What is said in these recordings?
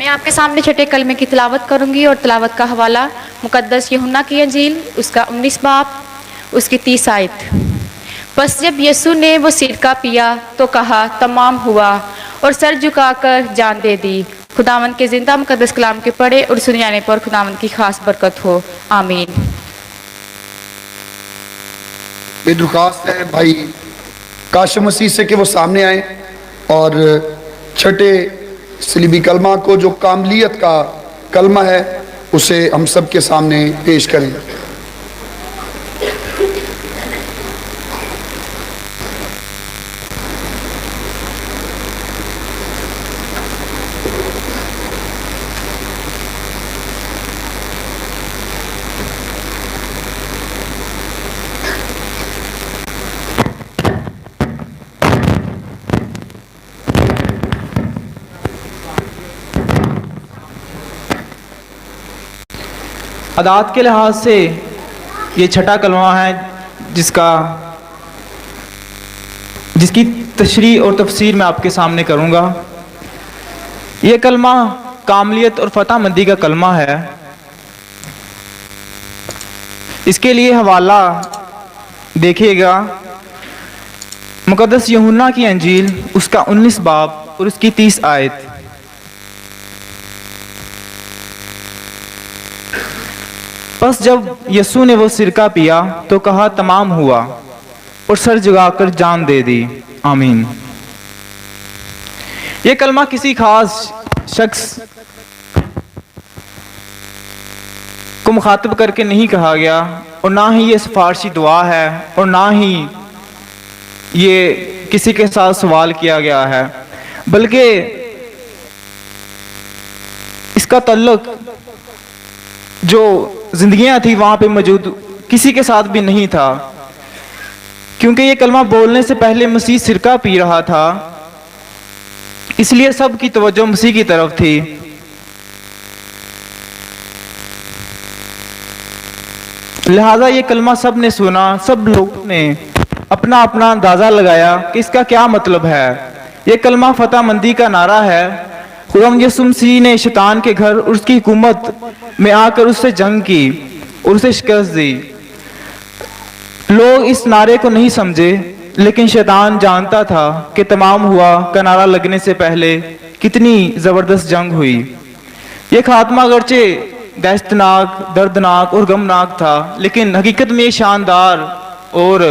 मैं आपके सामने छठे कलमे की तिलावत करूंगी और तिलावत का हवाला मुकद्दस यूहन्ना की अंजील उसका 19 बाब उसकी 30 आयत। बस जब यीशु ने वो सिरका पिया तो कहा तमाम हुआ और सर झुकाकर जान दे दी। खुदावन के जिंदा मुकद्दस कलाम के पढ़े और सुने जाने पर खुदावन की खास बरकत हो, आमीन। ये दरख्वास्त है भाई काशिम मसीह से कि वो सामने आए और छठे सलीबी कलमा को जो कामलियत का कलमा है उसे हम सब के सामने पेश करें। अदात के लिहाज से ये छठा कलमा है जिसकी तशरीह और तफसीर मैं आपके सामने करूँगा। ये कलमा कामलियत और फतहमंदी का कलमा है। इसके लिए हवाला देखिएगा मुकद्दस यूहन्ना की अंजील उसका 19 बाब और उसकी 30 आयत। बस जब यीशु ने वो सिरका पिया तो कहा तमाम हुआ और सर झुकाकर जान दे दी, आमीन। ये कलमा किसी खास शख्स को मुखातब करके नहीं कहा गया और ना ही ये सिफारशी दुआ है और ना ही ये किसी के साथ सवाल किया गया है, बल्कि इसका तल्लुक जो जिंदगियां थी वहां पे मौजूद किसी के साथ भी नहीं था, क्योंकि ये कलमा बोलने से पहले मसीह सिरका पी रहा था, इसलिए सब की तवज्जो मसीह की तरफ थी। लिहाजा ये कलमा सब ने सुना, सब लोगों ने अपना अपना अंदाजा लगाया कि इसका क्या मतलब है। ये कलमा फतहमंदी का नारा है। खुदा यीशु मसीह ने शैतान के घर और उसकी हुकूमत में आकर उससे जंग की और उसे शिकस्त दी। लोग इस नारे को नहीं समझे, लेकिन शैतान जानता था कि तमाम हुआ का नारा लगने से पहले कितनी जबरदस्त जंग हुई। यह खात्मा अगरचे दहशतनाक, दर्दनाक और गमनाक था, लेकिन हकीकत में शानदार और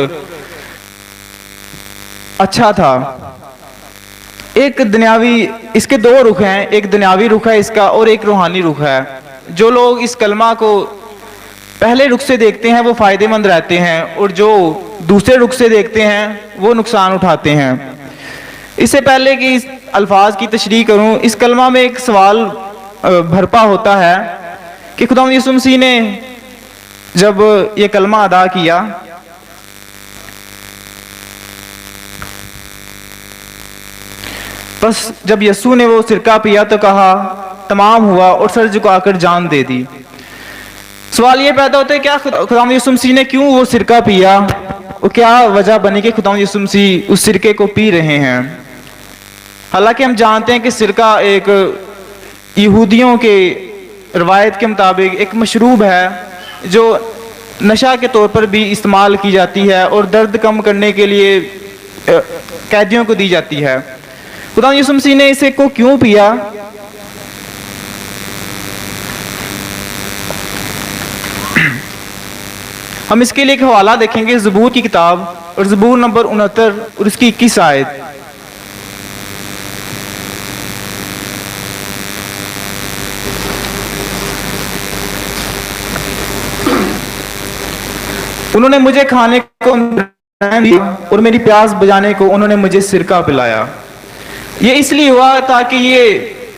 अच्छा था। एक दुनियावी, इसके दो रुख हैं, एक दुनियावी रुख है इसका और एक रूहानी रुख है। जो लोग इस कलमा को पहले रुख से देखते हैं वो फायदेमंद रहते हैं और जो दूसरे रुख से देखते हैं वो नुकसान उठाते हैं। इससे पहले कि इस अल्फाज की तशरीह करूं, इस कलमा में एक सवाल भरपा होता है कि खुदा यीशु मसीह ने जब ये कलमा अदा किया बस जब यीशु ने वो सिरका पिया तो कहा तमाम हुआ और सर झुकाकर जान दे दी। सवाल ये पैदा होता है क्या खुदा यीशु मसीह ने क्यों वो सिरका पिया, वो क्या वजह बनी कि खुदा यीशु मसीह उस सिरके को पी रहे हैं। हालांकि हम जानते हैं कि सिरका एक यहूदियों के रवायत के मुताबिक एक मशरूब है जो नशा के तौर पर भी इस्तेमाल की जाती है और दर्द कम करने के लिए कैदियों को दी जाती है। खुदा यीशु मसीह ने इसे को क्यों पिया? हम इसके लिए एक हवाला देखेंगे ज़बूर की किताब और ज़बूर नंबर 69 और इसकी 21 आयत। उन्होंने मुझे खाने को दिया और मेरी प्यास बुझाने को उन्होंने मुझे सिरका पिलाया। ये इसलिए हुआ ताकि ये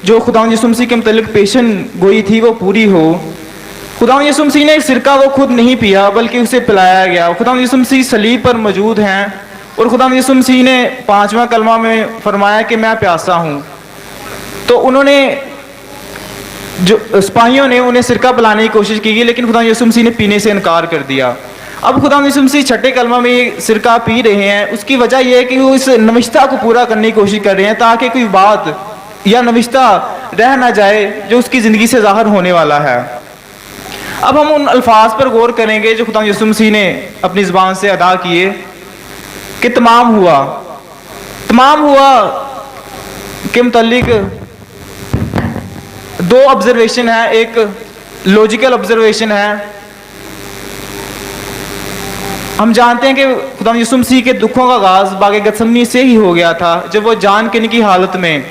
जो खुदा यीशु मसीह के मुतालिक पेशन गोई थी वो पूरी हो। खुदा यीशु मसीह ने सिरका वो खुद नहीं पिया बल्कि उसे पिलाया गया। खुदा यीशु मसीह सलीब पर मौजूद हैं और खुदा यीशु मसीह ने 5वां कलमा में फरमाया कि मैं प्यासा हूँ, तो उन्होंने जो सिपाहियों ने उन्हें सिरका पिलाने की कोशिश की, लेकिन खुदा यीशु मसीह ने पीने से इनकार कर दिया। अब खुदा यीशु मसीह छठे कलमा में सिरका पी रहे हैं, उसकी वजह यह है कि वो इस नविश्ता को पूरा करने की कोशिश कर रहे हैं ताकि कोई बात या नविश्ता रह ना जाए जो उसकी ज़िंदगी से ज़ाहिर होने वाला है। अब हम उन अल्फाज पर गौर करेंगे जो खुदा यीशु मसीह ने अपनी ज़ुबान से अदा किए कि तमाम हुआ के मुतालिक दो ऑब्जर्वेशन है, एक लॉजिकल ऑब्जर्वेशन है। हम जानते हैं कि खुदा यीशु मसीह के दुखों का आगाज़ बागे गतसमनी से ही हो गया था, जब वो जान के की हालत में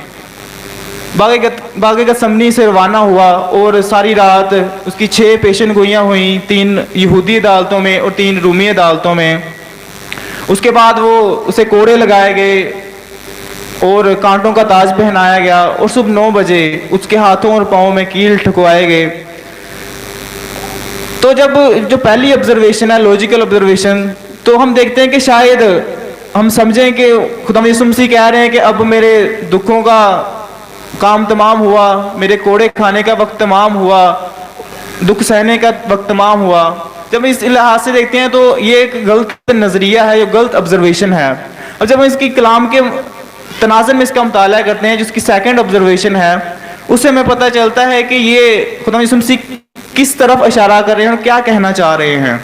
बागे गतसमनी से रवाना हुआ और सारी रात उसकी 6 पेशन गोइयाँ हुई, 3 यहूदी अदालतों में और 3 रूमी अदालतों में। उसके बाद वो उसे कोड़े लगाए गए और कांटों का ताज पहनाया गया और सुबह 9 बजे उसके हाथों और पाँव में कील ठुकवाए गए। तो जब जो पहली ऑब्जर्वेशन है लॉजिकल ऑब्जर्वेशन, तो हम देखते हैं कि शायद हम समझें कि खुदा यीशु मसीह कह रहे हैं कि अब मेरे दुखों का काम तमाम हुआ, मेरे कोड़े खाने का वक्त तमाम हुआ, दुख सहने का वक्त तमाम हुआ। जब इस लिहाज से देखते हैं तो ये एक गलत नज़रिया है, ये गलत ऑब्जर्वेशन है। और जब हम इसकी कलाम के तनाज़ुर में इसका मुताला करते हैं, जिसकी सेकंड ऑब्जर्वेशन है, उससे हमें पता चलता है कि ये खुदा यीशु मसीह किस तरफ इशारा कर रहे हैं और क्या कहना चाह रहे हैं।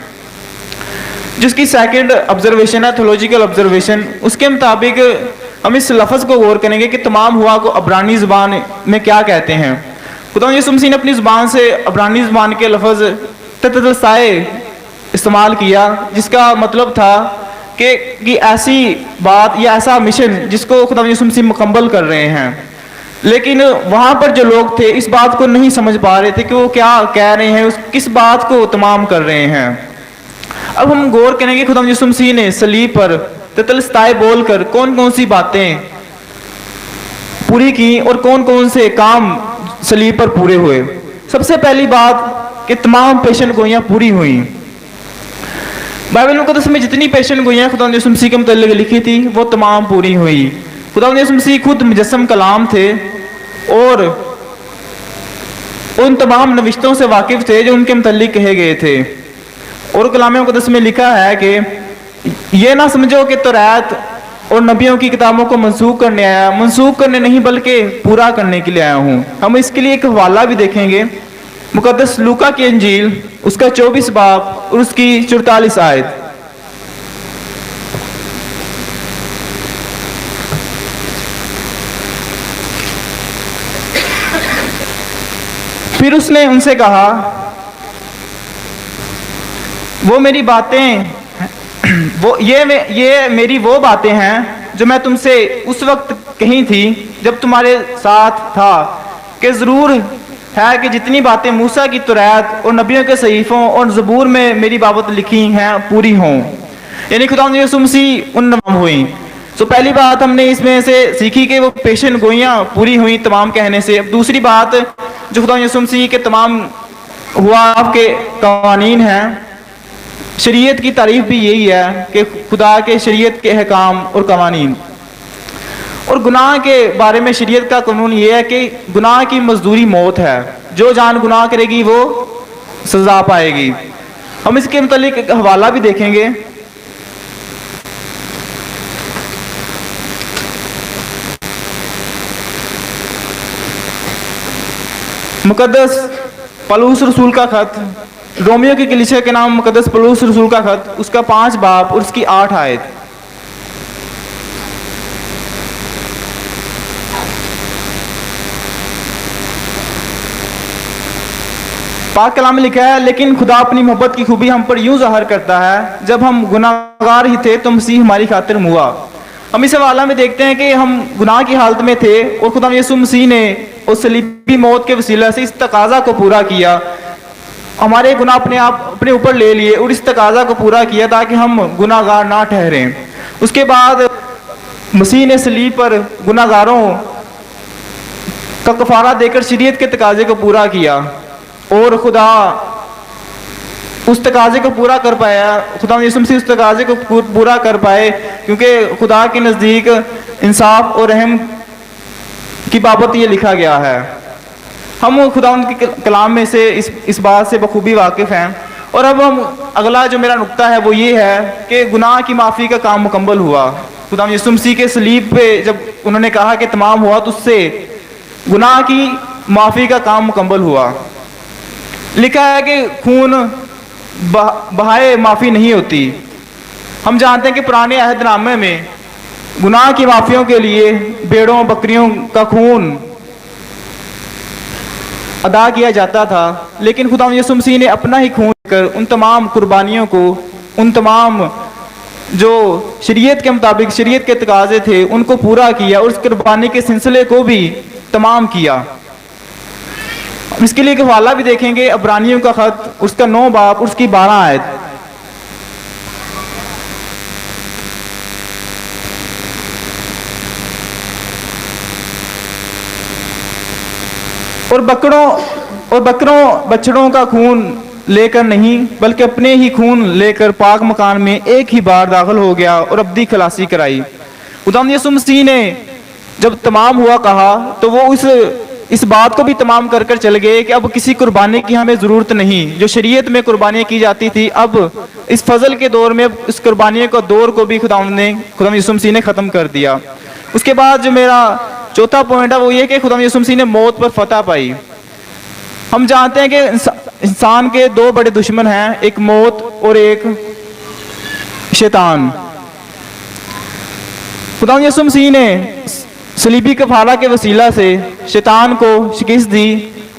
जिसकी सेकंड ऑब्जर्वेशन है थोलॉजिकल ऑब्जर्वेशन, उसके मुताबिक हम इस लफ्ज़ को गौर करेंगे कि तमाम हुआ को अब्रानी ज़ुबान में क्या कहते हैं। खुदा यीशु मसीह ने अपनी ज़ुबान से अब्रानी ज़ुबान के लफ्ज़ ततलसाए इस्तेमाल किया, जिसका मतलब था कि ऐसी बात या ऐसा मिशन जिसको खुदा यीशु मसीह मुकम्मल कर रहे हैं। लेकिन वहाँ पर जो लोग थे इस बात को नहीं समझ पा रहे थे कि वो क्या कह रहे हैं, किस बात को तमाम कर रहे हैं। अब हम गौर करेंगे खुदा यीशु मसीह ने सलीब पर ततलस्ताए बोलकर कौन कौन सी बातें पूरी की और कौन कौन से काम सलीब पर पूरे हुए। सबसे पहली बात कि तमाम पेशन गोइयाँ पूरी हुई। बाइबल मुक़द्दस में जितनी पेशन गोइयाँ खुदा यीशु मसीह के मुताल्लिक़ लिखी थी वो तमाम पूरी हुई। खुदा यीशु मसीह खुद मुजस्सम कलाम थे और उन तमाम नविश्तों से वाकिफ थे जो उनके मुताल्लिक़ कहे गए थे। और कलाम मुक़द्दस में लिखा है कि ये ना समझो कि तौरात और नबियों की किताबों को मनसूख करने आया, मनसूख करने नहीं बल्कि पूरा करने के लिए आया हूँ। हम इसके लिए एक हवाला भी देखेंगे, मुक़द्दस लूका की इंजील उसका 24 बाब और उसकी 44 आयत। फिर उसने उनसे कहा, वो मेरी बातें ये मेरी वो बातें हैं जो मैं तुमसे उस वक्त कही थी जब तुम्हारे साथ था, कि ज़रूर है कि जितनी बातें मूसा की तौरात और नबियों के सहीफ़ों और ज़बूर में मेरी बाबत लिखी हैं पूरी हों। यानी खुदा यीशु मसीह उन नाम हुई। तो पहली बात हमने इसमें से सीखी कि वो पेशन गोइयाँ पूरी हुई तमाम कहने से। अब दूसरी बात जो खुदा यीशु मसीह के तमाम हुआ के कवानीन हैं, शरीयत की तारीफ भी यही है कि खुदा के शरीयत के अहकाम और कवानीन। और गुनाह के बारे में शरीयत का कानून ये है कि गुनाह की मजदूरी मौत है, जो जान गुनाह करेगी वो सजा पाएगी। हम इसके मुतालिक एक हवाला भी देखेंगे। मुकद्दस पलूस रसूल का खत, रोमियो की कलीसिया के नाम मुकद्दस पलूस रसूल का खत, उसका 5 बाब और उसकी 8 आयत। पाक कलाम में लिखा है, लेकिन खुदा अपनी मोहब्बत की खूबी हम पर यूं ज़ाहिर करता है, जब हम गुनाहगार ही थे तो मसीह हमारी खातिर हुआ। हम इस हवाला में देखते हैं कि हम गुनाह की हालत में थे और खुदा यीशु मसीह ने उस सलीबी मौत के वसीला से इस तकाजा को पूरा किया, हमारे गुनाह अपने ऊपर ले लिए और इस तकाजा को पूरा किया ताकि हम गुनाहगार ना ठहरें। उसके बाद मसीह ने सलीब पर गुनाहगारों का कफारा देकर शरीयत के तकाजे को पूरा किया और खुदा उस तकाजे को पूरा कर पाया। खुदा यीशु मसीह उस तकाजे को पूरा कर पाए क्योंकि खुदा के नज़दीक इंसाफ और रहम की बाबत ये लिखा गया है। हम खुदा उनके कलाम में से इस बात से बखूबी वाकिफ़ हैं। और अब हम अगला जो मेरा नुक्ता है वो ये है कि गुनाह की माफ़ी का काम मुकम्मल हुआ। खुदा यीशु मसीह के सलीब पे जब उन्होंने कहा कि तमाम हुआ, तो उससे गुनाह की माफ़ी का काम मुकम्मल हुआ। लिखा है कि खून बहाए माफ़ी नहीं होती। हम जानते हैं कि पुराने अहदनामे में गुनाह की माफ़ियों के लिए भेड़ों बकरियों का खून अदा किया जाता था, लेकिन खुदा यीशु मसीह ने अपना ही खून कर उन तमाम कुर्बानियों को, उन तमाम जो शरीयत के मुताबिक शरीयत के तकाजे थे उनको पूरा किया और उस कुर्बानी के सिलसिले को भी तमाम किया। इसके लिए एक हवाला भी देखेंगे, अब्रानियों का खत उसका 9 बाब उसकी 12 आयत। और बकरों बछड़ों का खून लेकर नहीं बल्कि अपने ही खून लेकर पाक मकान में एक ही बार दाखिल हो गया और अब्दी खलासी कराई। खुदा यीशु मसीह ने जब तमाम हुआ कहा तो वो इस बात को भी तमाम कर कर चल गए कि अब किसी कुर्बानी की हमें ज़रूरत नहीं। जो शरीयत में कुर्बानियाँ की जाती थी, अब इस फजल के दौर में इस कुर्बानियों का दौर को भी खुदा यीशु मसीह ने ख़त्म कर दिया। उसके बाद जो मेरा चौथा पॉइंट है वो ये कि खुदा यीशु मसीह ने मौत पर फतह पाई। हम जानते हैं कि इंसान के 2 बड़े दुश्मन हैं, एक मौत और एक शैतान। खुदा यीशु मसीह ने सलीबी कफारा के वसीला से शैतान को शिकस्त दी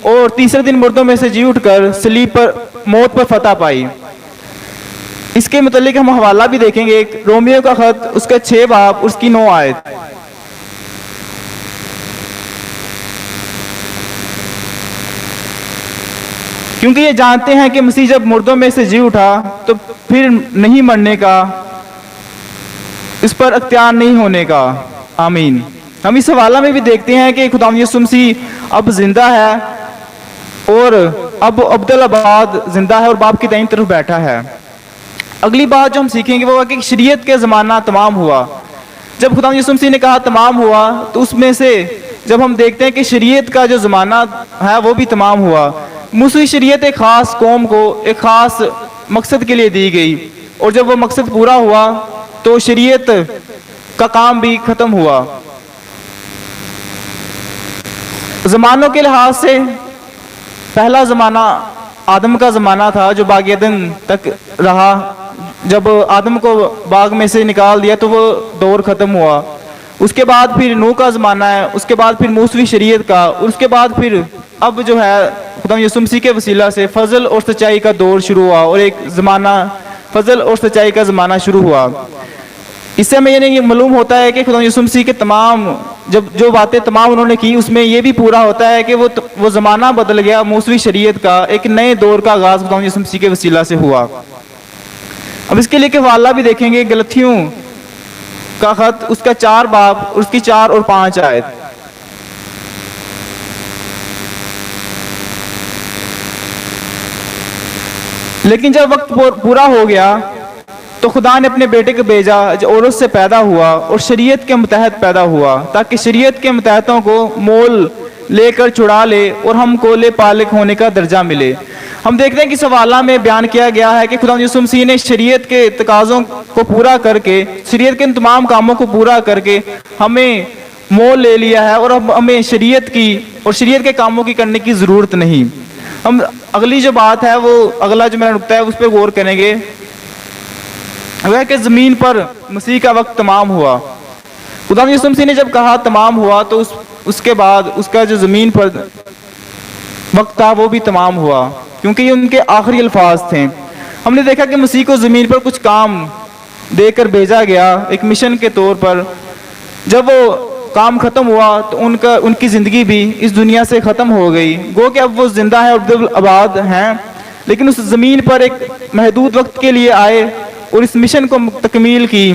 और तीसरे दिन मुर्दों में से जी उठकर सलीब पर मौत पर फतह पाई। इसके मुतालिक हम हवाला भी देखेंगे, एक रोमियो का खत उसका 6 बाब उसकी 9 आयत। क्योंकि ये जानते हैं कि मसीह जब मुर्दों में से जी उठा तो फिर नहीं मरने का, इस पर अख्तियार नहीं होने का। आमीन। हम इस हवाला में भी देखते हैं कि खुदा यीशु मसीह अब जिंदा है और अब अब्दुल्लाबाद जिंदा है और बाप की दाईं तरफ बैठा है। अगली बात जो हम सीखेंगे वो है कि शरीयत के ज़माना तमाम हुआ। जब खुदा यीशु मसीह ने कहा तमाम हुआ तो उसमें से जब हम देखते हैं कि शरीयत का जो ज़माना है वो भी तमाम हुआ। मूसी शरीयत एक ख़ास कौम को एक ख़ास मकसद के लिए दी गई और जब वो मकसद पूरा हुआ तो शरीयत का काम भी ख़त्म हुआ। ज़मानों के लिहाज से पहला ज़माना आदम का ज़माना था जो बाग एदन तक रहा। जब आदम को बाग में से निकाल दिया तो वो दौर ख़त्म हुआ। उसके बाद फिर नूह का ज़माना है, उसके बाद फिर मूसवी शरीयत का, उसके बाद फिर अब जो है खुदा यीशु मसीह के वसीला से फजल और सच्चाई का दौर शुरू हुआ और एक ज़माना फजल और सच्चाई का ज़माना शुरू हुआ। इससे हमें ये मालूम होता है कि खुदा यीशु मसीह के तमाम जब जो बातें तमाम उन्होंने की उसमें ये भी पूरा होता है कि वो ज़माना बदल गया। मूसवी शरीयत का एक नए दौर का आगाज़ खुदा यीशु मसीह के वसीला से हुआ। अब इसके लिए हवाला भी देखेंगे, गलतियों का खत उसका 4 बाब उसकी 4 और 5 आयत। लेकिन जब वक्त पूरा हो गया तो खुदा ने अपने बेटे को भेजा जो औरत से पैदा हुआ और शरीयत के मुतहत पैदा हुआ ताकि शरीयत के मुतहतों को मोल लेकर छुड़ा ले और हमको ले पालिक होने का दर्जा मिले। हम देखते हैं कि सवाला में बयान किया गया है कि खुदा यीशु मसीह ने शरीयत के तकाज़ों को पूरा करके शरीयत के तमाम कामों को पूरा करके हमें मोल ले लिया है और अब हमें शरीयत की और शरीयत के कामों की करने की ज़रूरत नहीं। हम अगली जो बात है वो अगला जो मेरा नुक्ता है उस पर गौर करेंगे, वह कि ज़मीन पर मसीह का वक्त तमाम हुआ। खुदा यीशु मसीह ने जब कहा तमाम हुआ तो उसके बाद उसका जो ज़मीन पर वक्त था वो भी तमाम हुआ क्योंकि ये उनके आखिरी अल्फाज थे। हमने देखा कि मसीह को ज़मीन पर कुछ काम देकर भेजा गया एक मिशन के तौर पर। जब वो काम ख़त्म हुआ तो उनकी ज़िंदगी भी इस दुनिया से ख़त्म हो गई। गो कि अब वो ज़िंदा है और आबाद हैं, लेकिन उस ज़मीन पर एक महदूद वक्त के लिए आए और इस मिशन को तकमील की।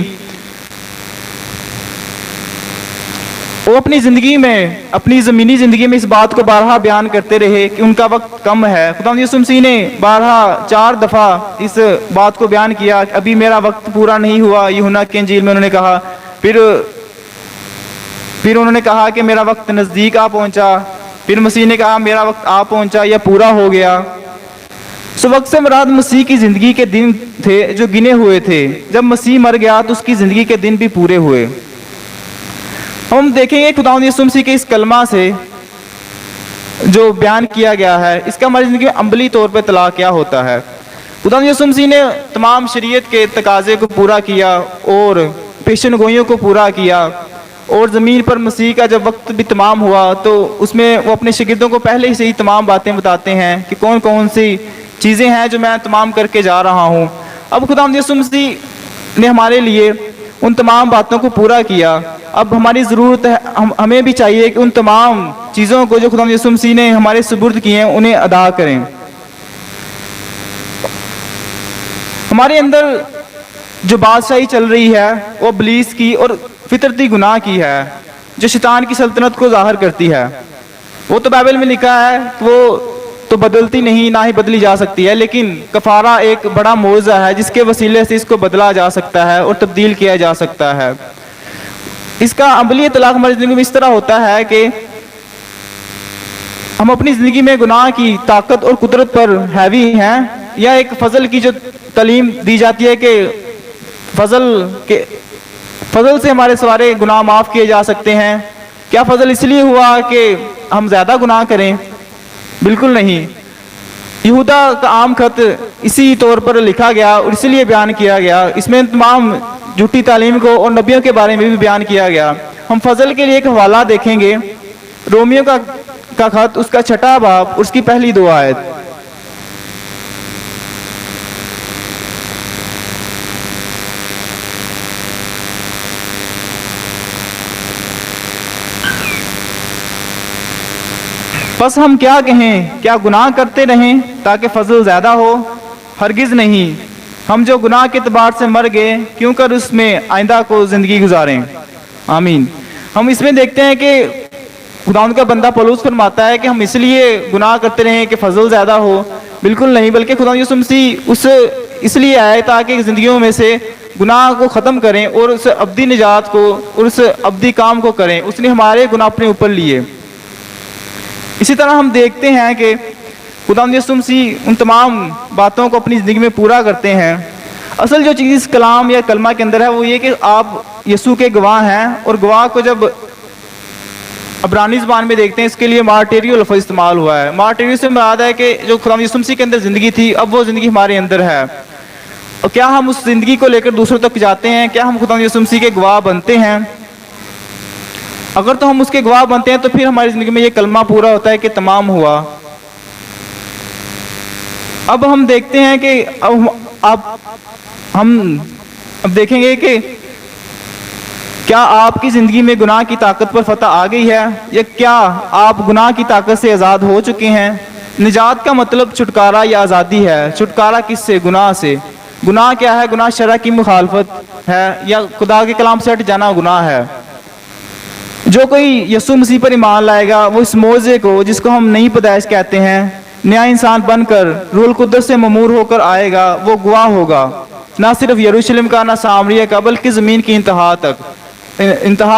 वो अपनी ज़िंदगी में अपनी ज़मीनी ज़िंदगी में इस बात को बारहा बयान करते रहे कि उनका वक्त कम है। खुदा यीशु मसीह ने बारहा 4 दफ़ा इस बात को बयान किया कि अभी मेरा वक्त पूरा नहीं हुआ। यूहन्ना की इंजील में उन्होंने कहा, फिर उन्होंने कहा कि मेरा वक्त नज़दीक आ पहुंचा। फिर मसीह ने कहा मेरा वक्त आ पहुंचा या पूरा हो गया। सो वक्त से मुराद मसीह की ज़िंदगी के दिन थे जो गिने हुए थे। जब मसीह मर गया तो उसकी ज़िंदगी के दिन भी पूरे हुए। हम देखेंगे खुदा यीशु मसीह के इस कलमा से जो बयान किया गया है, इसका हमारी ज़िंदगी में अमली तौर पर तला क्या होता है। खुदा यीशु मसीह ने तमाम शरीयत के तकाजे को पूरा किया और पेशन गोइयों को पूरा किया, और ज़मीन पर मसीह का जब वक्त भी तमाम हुआ तो उसमें वो अपने शागिर्दों को पहले से ही तमाम बातें बताते हैं कि कौन कौन सी चीज़ें हैं जो मैं तमाम करके जा रहा हूँ। अब खुदा यीशु मसीह ने हमारे लिए उन तमाम बातों को पूरा किया। अब हमारी ज़रूरत है, हमें भी चाहिए कि उन तमाम चीज़ों को जो खुदा यीशु मसीह ने हमारे सुपुर्द किए हैं उन्हें अदा करें। हमारे अंदर जो बादशाही चल रही है वो इब्लीस की और फितरती गुनाह की है, जो शैतान की सल्तनत को ज़ाहिर करती है। वो तो बाइबल में लिखा है वो तो बदलती नहीं, ना ही बदली जा सकती है, लेकिन कफारा एक बड़ा मौज़ा है जिसके वसीले से इसको बदला जा सकता है और तब्दील किया जा सकता है। इसका अमली इतलाक़ हमारी ज़िंदगी में इस तरह होता है कि हम अपनी ज़िंदगी में गुनाह की ताकत और कुदरत पर हैवी हैं, या एक फ़ज़ल की जो तालीम दी जाती है कि फ़ज़ल से हमारे सारे गुनाह माफ़ किए जा सकते हैं। क्या फ़ज़ल इसलिए हुआ कि हम ज़्यादा गुनाह करें? बिल्कुल नहीं। यहूदा का आम खत इसी तौर पर लिखा गया और इसलिए बयान किया गया। इसमें तमाम झूठी तालीम को और नबियों के बारे में भी बयान किया गया। हम फ़ज़ल के लिए एक हवाला देखेंगे, रोमियो का खत, उसका 6वां बाब, उसकी पहली 2 आयत। बस हम क्या कहें, क्या गुनाह करते रहें ताकि फजल ज़्यादा हो? हरगिज़ नहीं। हम जो गुनाह के एतबार से मर गए, क्यों कर उसमें आइंदा को ज़िंदगी गुजारें। आमीन। हम इसमें देखते हैं कि खुदावंद का बंदा पौलुस फरमाता है कि हम इसलिए गुनाह करते रहें कि फजल ज़्यादा हो। बिल्कुल नहीं, बल्कि खुदा यीशु मसीह उस इसलिए आए ताकि ज़िंदगियों में से गुनाह को ख़त्म करें और उस अब्दी निजात को और उस अब्दी काम को करें। उसने हमारे गुनाह अपने ऊपर लिए। इसी तरह हम देखते हैं कि खुदा यीशु मसीह उन तमाम बातों को अपनी ज़िंदगी में पूरा करते हैं। असल जो चीज़ कलाम या कलमा के अंदर है वो ये कि आप यीशु के गवाह हैं, और गवाह को जब अब्रानी ज़बान में देखते हैं इसके लिए मार्टेरियो लफ्ज़ इस्तेमाल हुआ है। मार्टेरियो से मुराद है कि जो खुदा यीशु मसीह के अंदर ज़िंदगी थी अब वो ज़िंदगी हमारे अंदर है, और क्या हम उस ज़िंदगी को लेकर दूसरों तक जाते हैं? क्या हम खुदा यीशु मसीह के गवाह बनते हैं? अगर तो हम उसके गवाह बनते हैं तो फिर हमारी ज़िंदगी में ये कलमा पूरा होता है कि तमाम हुआ। अब हम देखते हैं कि हम देखेंगे कि क्या आपकी ज़िंदगी में गुनाह की ताकत पर फतह आ गई है, या क्या आप गुनाह की ताकत से आज़ाद हो चुके हैं? निजात का मतलब छुटकारा या आज़ादी है। छुटकारा किससे? गुनाह से। गुनाह क्या है? गुनाह शरअ की मुखालफत है या खुदा के कलाम से हट जाना गुनाह है। जो कोई यीशु मसीह पर ईमान लाएगा वो इस मौजे को, जिसको हम नई पैदाइश कहते हैं, नया इंसान बनकर रूहुल कुद्दस से ममूर होकर आएगा, वो गवाह होगा, ना सिर्फ यरूशलेम का, ना सामरिया का, बल्कि ज़मीन की इंतहा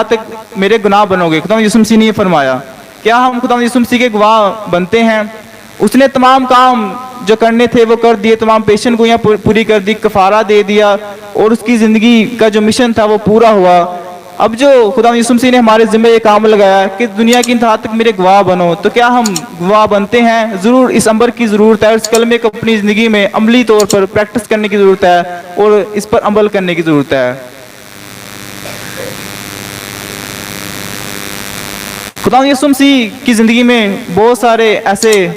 तक मेरे गुनाह बनोगे। खुदा यीशु मसीह ने ये फरमाया। क्या हम खुदा यीशु मसीह के गवाह बनते हैं? उसने तमाम काम जो करने थे वो कर दिए, तमाम पेशन गोइयाँ पूरी कर दी, कफारा दे दिया, और उसकी ज़िंदगी का जो मिशन था वो पूरा हुआ। अब जो खुदा यीशु मसीह ने हमारे ज़िम्मे ये काम लगाया कि दुनिया की इंतहा तक मेरे गवाह बनो, तो क्या हम गवाह बनते हैं? ज़रूर इस अमर की ज़रूरत है, इस कलमे को अपनी ज़िंदगी में अमली तौर पर प्रैक्टिस करने की ज़रूरत है और इस पर अमल करने की ज़रूरत है। खुदा यीशु मसीह की ज़िंदगी में बहुत सारे ऐसे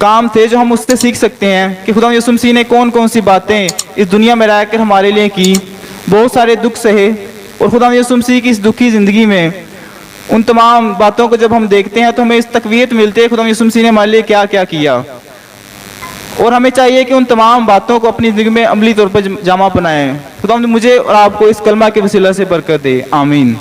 काम थे जो हम उससे सीख सकते हैं कि खुदा यीशु मसीह ने कौन कौन सी बातें इस दुनिया में रहकर हमारे लिए की। बहुत सारे दुख सहे, और खुदा यीशु मसीह की इस दुखी ज़िंदगी में उन तमाम बातों को जब हम देखते हैं तो हमें इस तकवीत मिलती है खुदा यीशु मसीह ने हमारे लिए क्या क्या किया, और हमें चाहिए कि उन तमाम बातों को अपनी ज़िंदगी में अमली तौर पर जामा बनाएं। खुदा मुझे और आपको इस कलमा के वसीला से बरकत दे। आमीन।